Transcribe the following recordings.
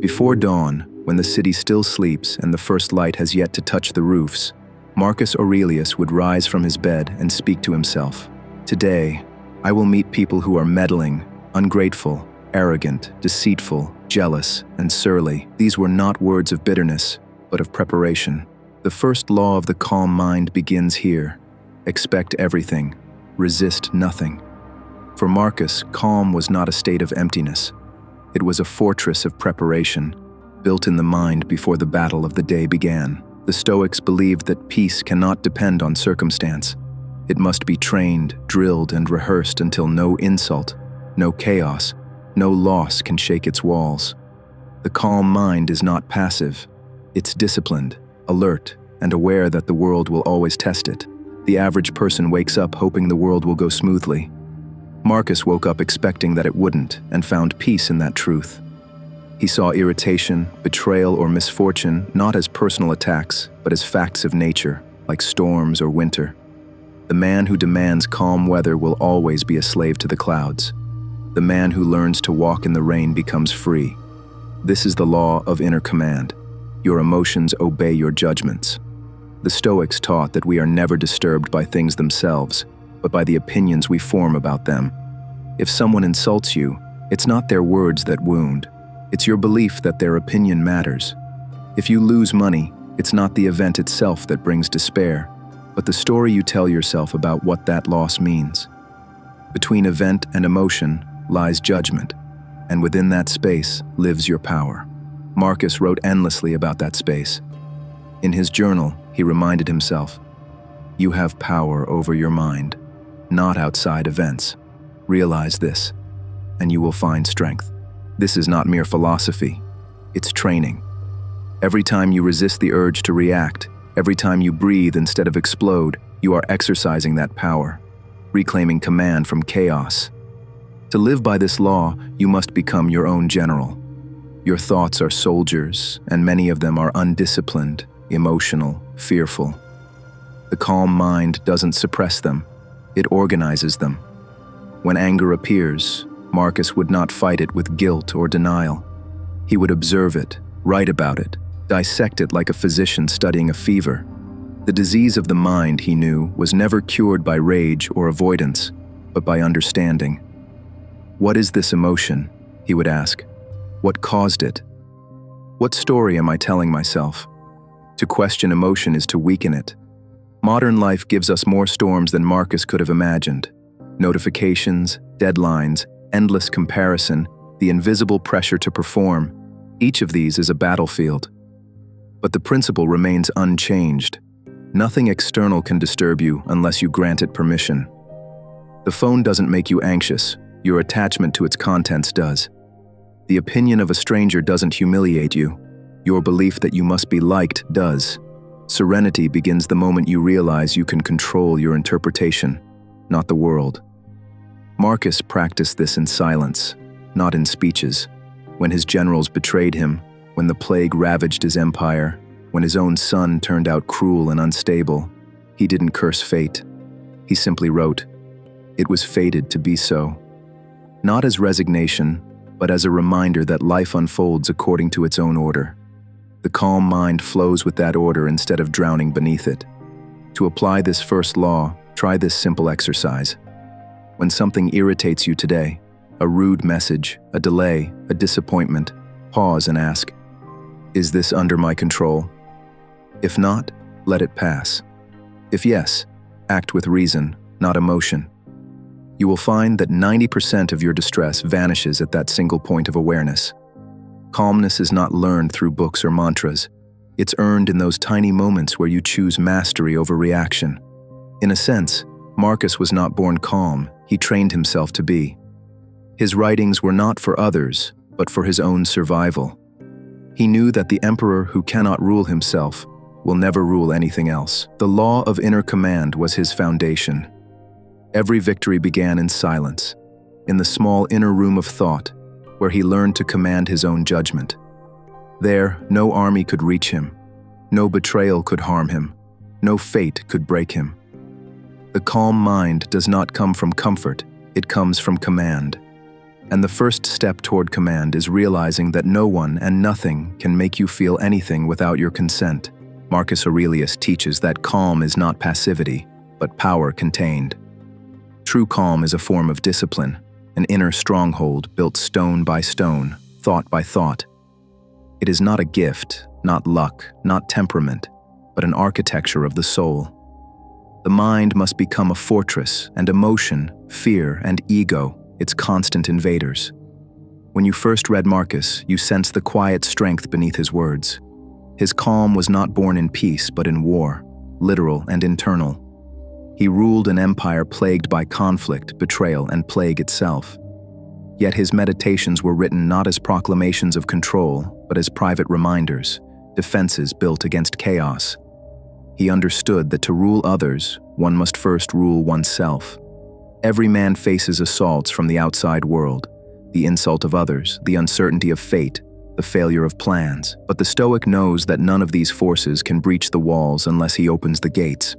Before dawn, when the city still sleeps and the first light has yet to touch the roofs, Marcus Aurelius would rise from his bed and speak to himself. Today, I will meet people who are meddling, ungrateful, arrogant, deceitful, jealous, and surly. These were not words of bitterness, but of preparation. The first law of the calm mind begins here. Expect everything, resist nothing. For Marcus, calm was not a state of emptiness. It was a fortress of preparation, built in the mind before the battle of the day began. The Stoics believed that peace cannot depend on circumstance. It must be trained, drilled, and rehearsed until no insult, no chaos, no loss can shake its walls. The calm mind is not passive. It's disciplined, alert, and aware that the world will always test it. The average person wakes up hoping the world will go smoothly. Marcus woke up expecting that it wouldn't, and found peace in that truth. He saw irritation, betrayal, or misfortune not as personal attacks, but as facts of nature, like storms or winter. The man who demands calm weather will always be a slave to the clouds. The man who learns to walk in the rain becomes free. This is the law of inner command. Your emotions obey your judgments. The Stoics taught that we are never disturbed by things themselves, but by the opinions we form about them. If someone insults you, it's not their words that wound. It's your belief that their opinion matters. If you lose money, it's not the event itself that brings despair, but the story you tell yourself about what that loss means. Between event and emotion lies judgment, and within that space lives your power. Marcus wrote endlessly about that space. In his journal, he reminded himself, "You have power over your mind, not outside events. Realize this, and you will find strength." This is not mere philosophy, it's training. Every time you resist the urge to react, every time you breathe instead of explode, you are exercising that power, reclaiming command from chaos. To live by this law, you must become your own general. Your thoughts are soldiers, and many of them are undisciplined, emotional, fearful. The calm mind doesn't suppress them, it organizes them. When anger appears, Marcus would not fight it with guilt or denial. He would observe it, write about it, dissect it like a physician studying a fever. The disease of the mind, he knew, was never cured by rage or avoidance, but by understanding. What is this emotion? He would ask. What caused it? What story am I telling myself? To question emotion is to weaken it. Modern life gives us more storms than Marcus could have imagined. Notifications, deadlines, endless comparison, the invisible pressure to perform. Each of these is a battlefield. But the principle remains unchanged. Nothing external can disturb you unless you grant it permission. The phone doesn't make you anxious, your attachment to its contents does. The opinion of a stranger doesn't humiliate you, your belief that you must be liked does. Serenity begins the moment you realize you can control your interpretation, not the world. Marcus practiced this in silence, not in speeches. When his generals betrayed him, when the plague ravaged his empire, when his own son turned out cruel and unstable, he didn't curse fate. He simply wrote, "It was fated to be so." Not as resignation, but as a reminder that life unfolds according to its own order. The calm mind flows with that order instead of drowning beneath it. To apply this first law, try this simple exercise. When something irritates you today, a rude message, a delay, a disappointment, pause and ask, "Is this under my control?" If not, let it pass. If yes, act with reason, not emotion. You will find that 90% of your distress vanishes at that single point of awareness. Calmness is not learned through books or mantras. It's earned in those tiny moments where you choose mastery over reaction. In a sense, Marcus was not born calm, he trained himself to be. His writings were not for others, but for his own survival. He knew that the emperor who cannot rule himself will never rule anything else. The law of inner command was his foundation. Every victory began in silence, in the small inner room of thought, where he learned to command his own judgment. There, no army could reach him, no betrayal could harm him, no fate could break him. The calm mind does not come from comfort, it comes from command. And the first step toward command is realizing that no one and nothing can make you feel anything without your consent. Marcus Aurelius teaches that calm is not passivity, but power contained. True calm is a form of discipline, an inner stronghold built stone by stone, thought by thought. It is not a gift, not luck, not temperament, but an architecture of the soul. The mind must become a fortress, and emotion, fear, and ego its constant invaders. When you first read Marcus, you sensed the quiet strength beneath his words. His calm was not born in peace, but in war, literal and internal. He ruled an empire plagued by conflict, betrayal, and plague itself. Yet his meditations were written not as proclamations of control, but as private reminders, defenses built against chaos. He understood that to rule others, one must first rule oneself. Every man faces assaults from the outside world, the insult of others, the uncertainty of fate, the failure of plans. But the Stoic knows that none of these forces can breach the walls unless he opens the gates.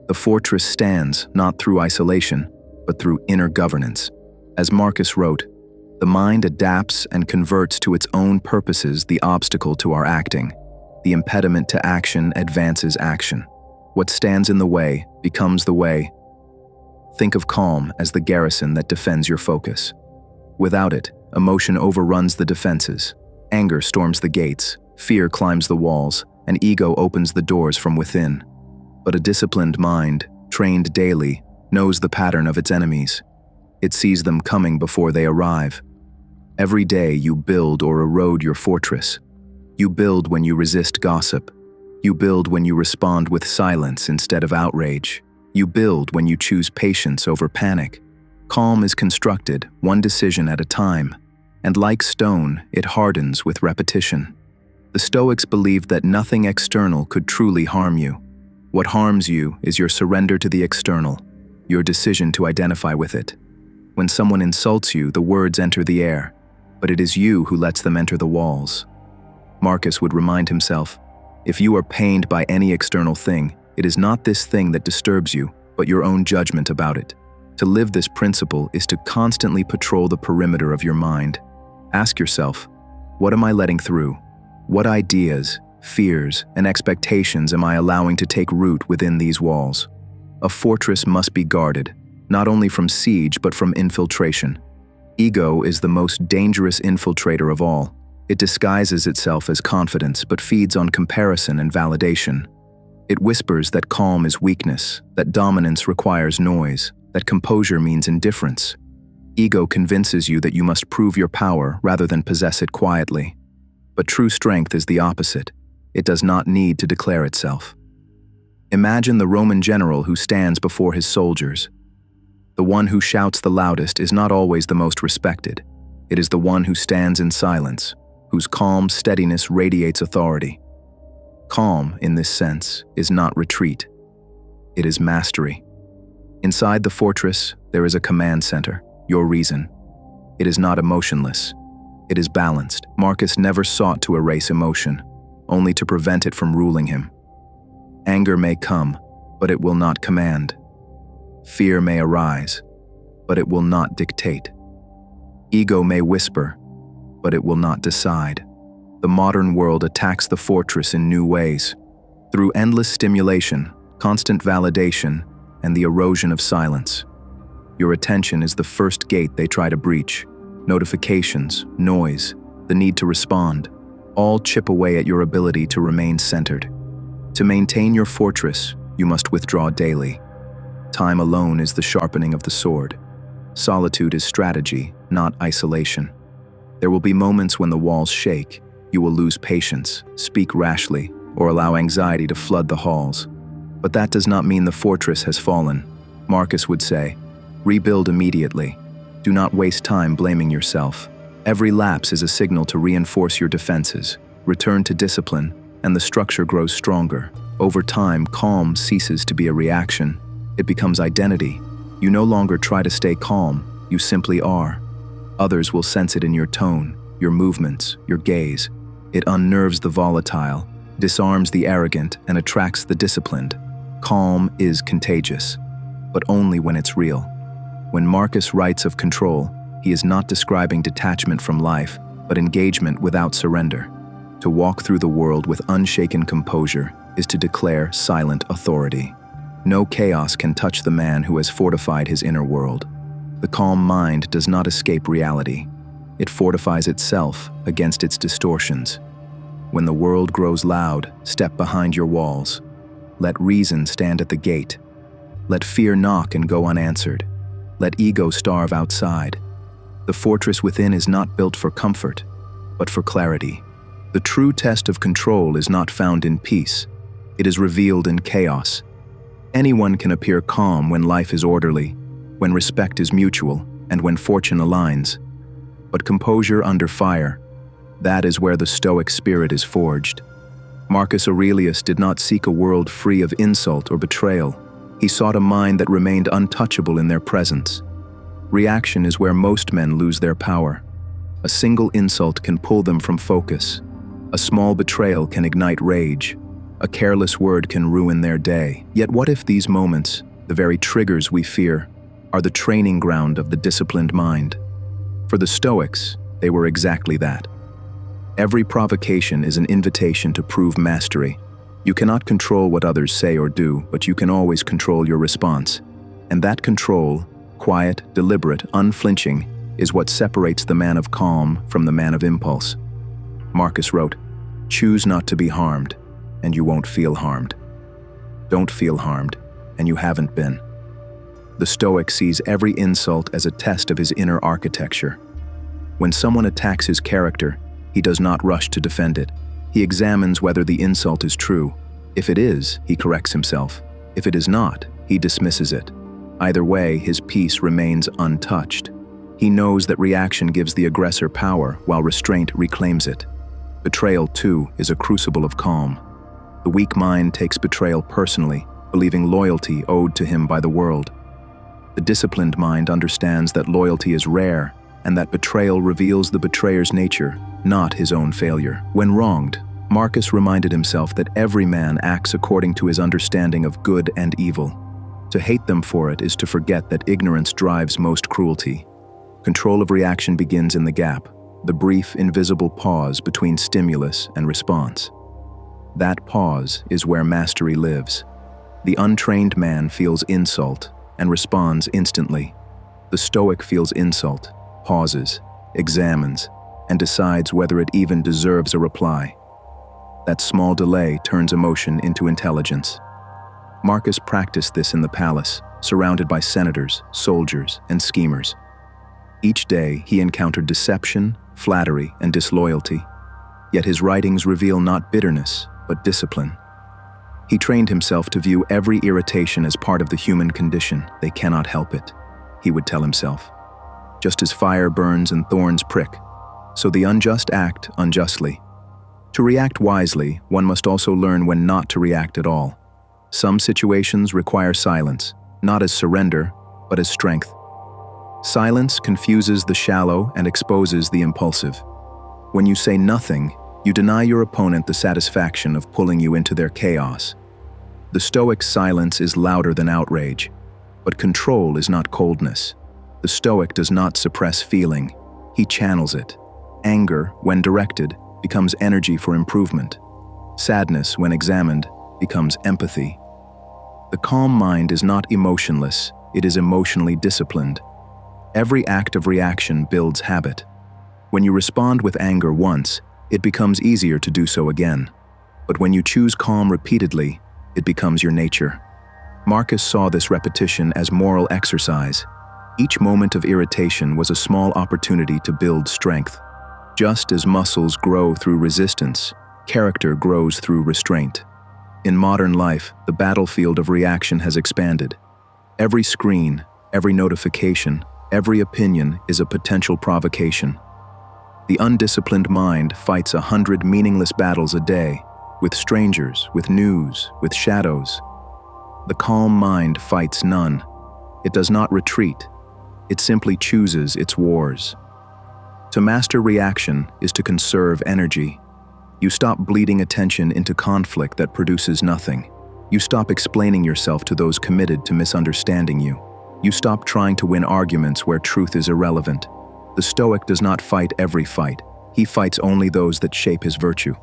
The fortress stands not through isolation, but through inner governance. As Marcus wrote, "The mind adapts and converts to its own purposes the obstacle to our acting. The impediment to action advances action. What stands in the way becomes the way." Think of calm as the garrison that defends your focus. Without it, emotion overruns the defenses. Anger storms the gates, fear climbs the walls, and ego opens the doors from within. But a disciplined mind, trained daily, knows the pattern of its enemies. It sees them coming before they arrive. Every day you build or erode your fortress. You build when you resist gossip. You build when you respond with silence instead of outrage. You build when you choose patience over panic. Calm is constructed, one decision at a time, and like stone, it hardens with repetition. The Stoics believed that nothing external could truly harm you. What harms you is your surrender to the external, your decision to identify with it. When someone insults you, the words enter the air, but it is you who lets them enter the walls. Marcus would remind himself, if you are pained by any external thing, it is not this thing that disturbs you, but your own judgment about it. To live this principle is to constantly patrol the perimeter of your mind. Ask yourself, what am I letting through? What ideas, fears, and expectations am I allowing to take root within these walls? A fortress must be guarded, not only from siege but from infiltration. Ego is the most dangerous infiltrator of all. It disguises itself as confidence but feeds on comparison and validation. It whispers that calm is weakness, that dominance requires noise, that composure means indifference. Ego convinces you that you must prove your power rather than possess it quietly. But true strength is the opposite. It does not need to declare itself. Imagine the Roman general who stands before his soldiers. The one who shouts the loudest is not always the most respected. It is the one who stands in silence, whose calm steadiness radiates authority. Calm, in this sense, is not retreat. It is mastery. Inside the fortress, there is a command center, your reason. It is not emotionless. It is balanced. Marcus never sought to erase emotion, only to prevent it from ruling him. Anger may come, but it will not command. Fear may arise, but it will not dictate. Ego may whisper, but it will not decide. The modern world attacks the fortress in new ways, through endless stimulation, constant validation, and the erosion of silence. Your attention is the first gate they try to breach. Notifications, noise, the need to respond, all chip away at your ability to remain centered. To maintain your fortress, you must withdraw daily. Time alone is the sharpening of the sword. Solitude is strategy, not isolation. There will be moments when the walls shake. You will lose patience, speak rashly, or allow anxiety to flood the halls. But that does not mean the fortress has fallen. Marcus would say, rebuild immediately. Do not waste time blaming yourself. Every lapse is a signal to reinforce your defenses. Return to discipline, and the structure grows stronger. Over time, calm ceases to be a reaction. It becomes identity. You no longer try to stay calm, you simply are. Others will sense it in your tone, your movements, your gaze. It unnerves the volatile, disarms the arrogant, and attracts the disciplined. Calm is contagious, but only when it's real. When Marcus writes of control, he is not describing detachment from life, but engagement without surrender. To walk through the world with unshaken composure is to declare silent authority. No chaos can touch the man who has fortified his inner world. The calm mind does not escape reality. It fortifies itself against its distortions. When the world grows loud, step behind your walls. Let reason stand at the gate. Let fear knock and go unanswered. Let ego starve outside. The fortress within is not built for comfort, but for clarity. The true test of control is not found in peace. It is revealed in chaos. Anyone can appear calm when life is orderly, when respect is mutual, and when fortune aligns. But composure under fire, that is where the Stoic spirit is forged. Marcus Aurelius did not seek a world free of insult or betrayal. He sought a mind that remained untouchable in their presence. Reaction is where most men lose their power. A single insult can pull them from focus. A small betrayal can ignite rage. A careless word can ruin their day. Yet what if these moments, the very triggers we fear, are the training ground of the disciplined mind? For the Stoics, they were exactly that. Every provocation is an invitation to prove mastery. You cannot control what others say or do, but you can always control your response. And that control, quiet, deliberate, unflinching, is what separates the man of calm from the man of impulse. Marcus wrote, "Choose not to be harmed, and you won't feel harmed. Don't feel harmed, and you haven't been." The Stoic sees every insult as a test of his inner architecture. When someone attacks his character, he does not rush to defend it. He examines whether the insult is true. If it is, he corrects himself. If it is not, he dismisses it. Either way, his peace remains untouched. He knows that reaction gives the aggressor power, while restraint reclaims it. Betrayal, too, is a crucible of calm. The weak mind takes betrayal personally, believing loyalty owed to him by the world. The disciplined mind understands that loyalty is rare, and that betrayal reveals the betrayer's nature, not his own failure. When wronged, Marcus reminded himself that every man acts according to his understanding of good and evil. To hate them for it is to forget that ignorance drives most cruelty. Control of reaction begins in the gap, the brief, invisible pause between stimulus and response. That pause is where mastery lives. The untrained man feels insult and responds instantly. The Stoic feels insult, pauses, examines, and decides whether it even deserves a reply. That small delay turns emotion into intelligence. Marcus practiced this in the palace, surrounded by senators, soldiers, and schemers. Each day, he encountered deception, flattery, and disloyalty. Yet his writings reveal not bitterness, but discipline. He trained himself to view every irritation as part of the human condition. They cannot help it, he would tell himself. Just as fire burns and thorns prick, so the unjust act unjustly. To react wisely, one must also learn when not to react at all. Some situations require silence, not as surrender, but as strength. Silence confuses the shallow and exposes the impulsive. When you say nothing, you deny your opponent the satisfaction of pulling you into their chaos. The Stoic's silence is louder than outrage, but control is not coldness. The Stoic does not suppress feeling, he channels it. Anger, when directed, becomes energy for improvement. Sadness, when examined, becomes empathy. The calm mind is not emotionless, it is emotionally disciplined. Every act of reaction builds habit. When you respond with anger once, it becomes easier to do so again. But when you choose calm repeatedly, it becomes your nature. Marcus saw this repetition as moral exercise. Each moment of irritation was a small opportunity to build strength. Just as muscles grow through resistance, character grows through restraint. In modern life, the battlefield of reaction has expanded. Every screen, every notification, every opinion is a potential provocation. The undisciplined mind fights 100 meaningless battles a day, with strangers, with news, with shadows. The calm mind fights none. It does not retreat. It simply chooses its wars. To master reaction is to conserve energy. You stop bleeding attention into conflict that produces nothing. You stop explaining yourself to those committed to misunderstanding you. You stop trying to win arguments where truth is irrelevant. The Stoic does not fight every fight. He fights only those that shape his virtue.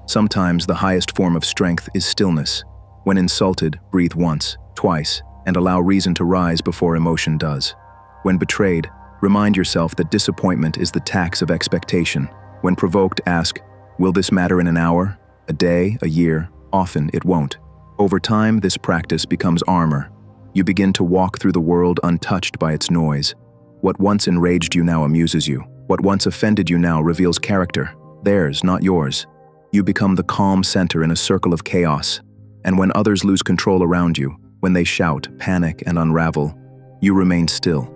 Sometimes the highest form of strength is stillness. When insulted, breathe once, twice, and allow reason to rise before emotion does. When betrayed, remind yourself that disappointment is the tax of expectation. When provoked, ask, will this matter in an hour, a day, a year? Often it won't. Over time, this practice becomes armor. You begin to walk through the world untouched by its noise. What once enraged you now amuses you. What once offended you now reveals character. Theirs, not yours. You become the calm center in a circle of chaos. And when others lose control around you, when they shout, panic, and unravel, you remain still.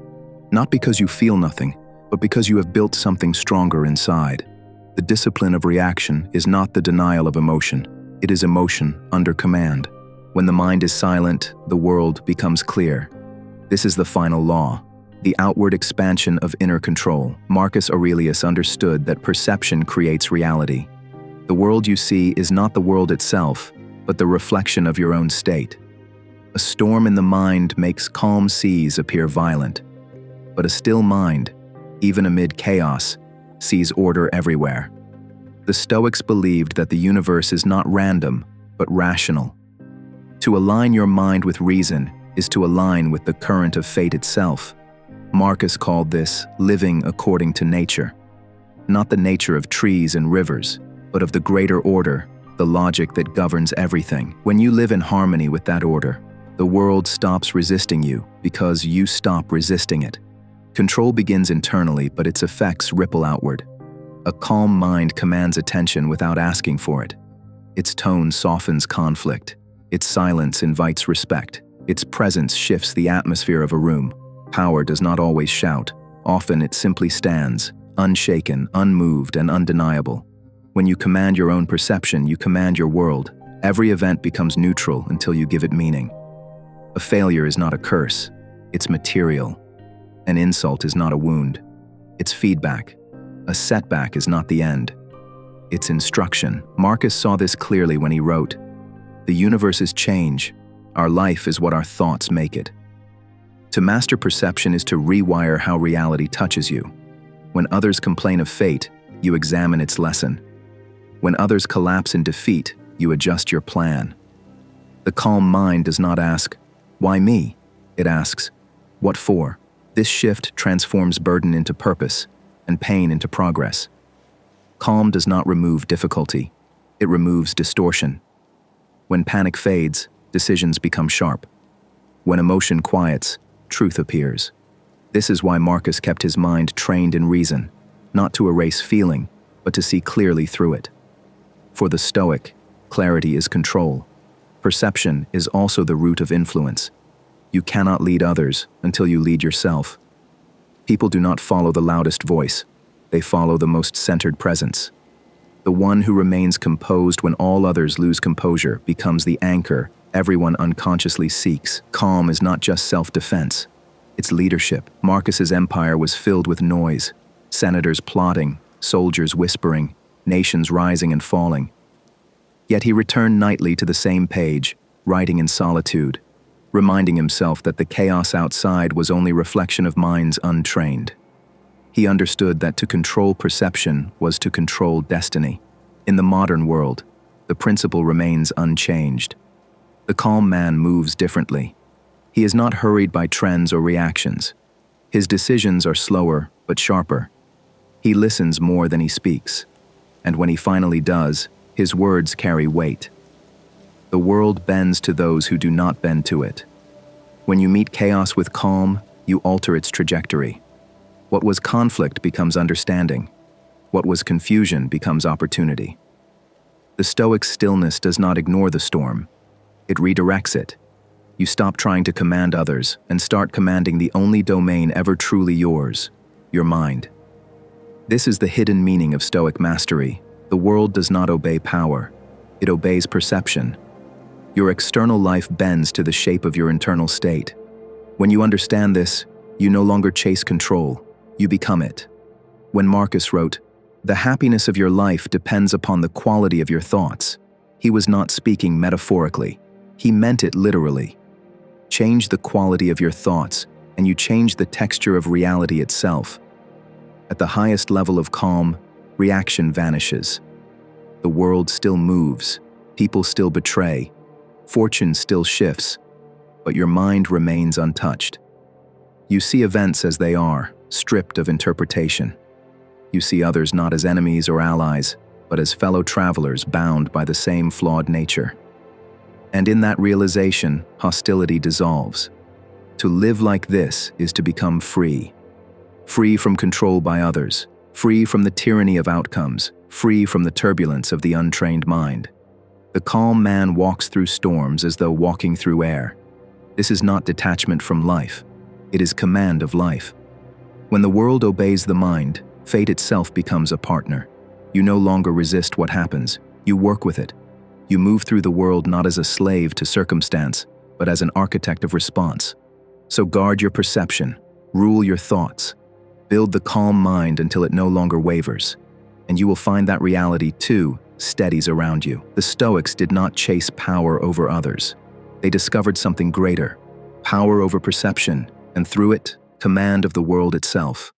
Not because you feel nothing, but because you have built something stronger inside. The discipline of reaction is not the denial of emotion. It is emotion under command. When the mind is silent, the world becomes clear. This is the final law, the outward expansion of inner control. Marcus Aurelius understood that perception creates reality. The world you see is not the world itself, but the reflection of your own state. A storm in the mind makes calm seas appear violent, but a still mind, even amid chaos, sees order everywhere. The Stoics believed that the universe is not random, but rational. To align your mind with reason is to align with the current of fate itself. Marcus called this living according to nature. Not the nature of trees and rivers, but of the greater order, the logic that governs everything. When you live in harmony with that order, the world stops resisting you because you stop resisting it. Control begins internally, but its effects ripple outward. A calm mind commands attention without asking for it. Its tone softens conflict. Its silence invites respect. Its presence shifts the atmosphere of a room. Power does not always shout. Often it simply stands, unshaken, unmoved, and undeniable. When you command your own perception, you command your world. Every event becomes neutral until you give it meaning. A failure is not a curse. It's material. An insult is not a wound. It's feedback. A setback is not the end. It's instruction. Marcus saw this clearly when he wrote, "The universe is change. Our life is what our thoughts make it." To master perception is to rewire how reality touches you. When others complain of fate, you examine its lesson. When others collapse in defeat, you adjust your plan. The calm mind does not ask, "Why me?" It asks, "What for?" This shift transforms burden into purpose and pain into progress. Calm does not remove difficulty. It removes distortion. When panic fades, decisions become sharp. When emotion quiets, truth appears. This is why Marcus kept his mind trained in reason, not to erase feeling, but to see clearly through it. For the Stoic, clarity is control. Perception is also the root of influence. You cannot lead others until you lead yourself. People do not follow the loudest voice. They follow the most centered presence. The one who remains composed when all others lose composure becomes the anchor everyone unconsciously seeks. Calm is not just self-defense. It's leadership. Marcus's empire was filled with noise. Senators plotting, soldiers whispering, nations rising and falling. Yet he returned nightly to the same page, writing in solitude, reminding himself that the chaos outside was only reflection of minds untrained. He understood that to control perception was to control destiny. In the modern world, the principle remains unchanged. The calm man moves differently. He is not hurried by trends or reactions. His decisions are slower but sharper. He listens more than he speaks. And when he finally does, his words carry weight. The world bends to those who do not bend to it. When you meet chaos with calm, you alter its trajectory. What was conflict becomes understanding. What was confusion becomes opportunity. The Stoic stillness does not ignore the storm. It redirects it. You stop trying to command others and start commanding the only domain ever truly yours, your mind. This is the hidden meaning of Stoic mastery. The world does not obey power. It obeys perception. Your external life bends to the shape of your internal state. When you understand this, you no longer chase control. You become it. When Marcus wrote, "The happiness of your life depends upon the quality of your thoughts," he was not speaking metaphorically. He meant it literally. Change the quality of your thoughts, and you change the texture of reality itself. At the highest level of calm, reaction vanishes. The world still moves, people still betray, fortune still shifts, but your mind remains untouched. You see events as they are, stripped of interpretation. You see others not as enemies or allies, but as fellow travelers bound by the same flawed nature. And in that realization, hostility dissolves. To live like this is to become free. Free from control by others, free from the tyranny of outcomes, free from the turbulence of the untrained mind. The calm man walks through storms as though walking through air. This is not detachment from life. It is command of life. When the world obeys the mind, fate itself becomes a partner. You no longer resist what happens. You work with it. You move through the world not as a slave to circumstance, but as an architect of response. So guard your perception, rule your thoughts, build the calm mind until it no longer wavers, and you will find that reality, too, steadies around you. The Stoics did not chase power over others. They discovered something greater, power over perception, and through it, command of the world itself.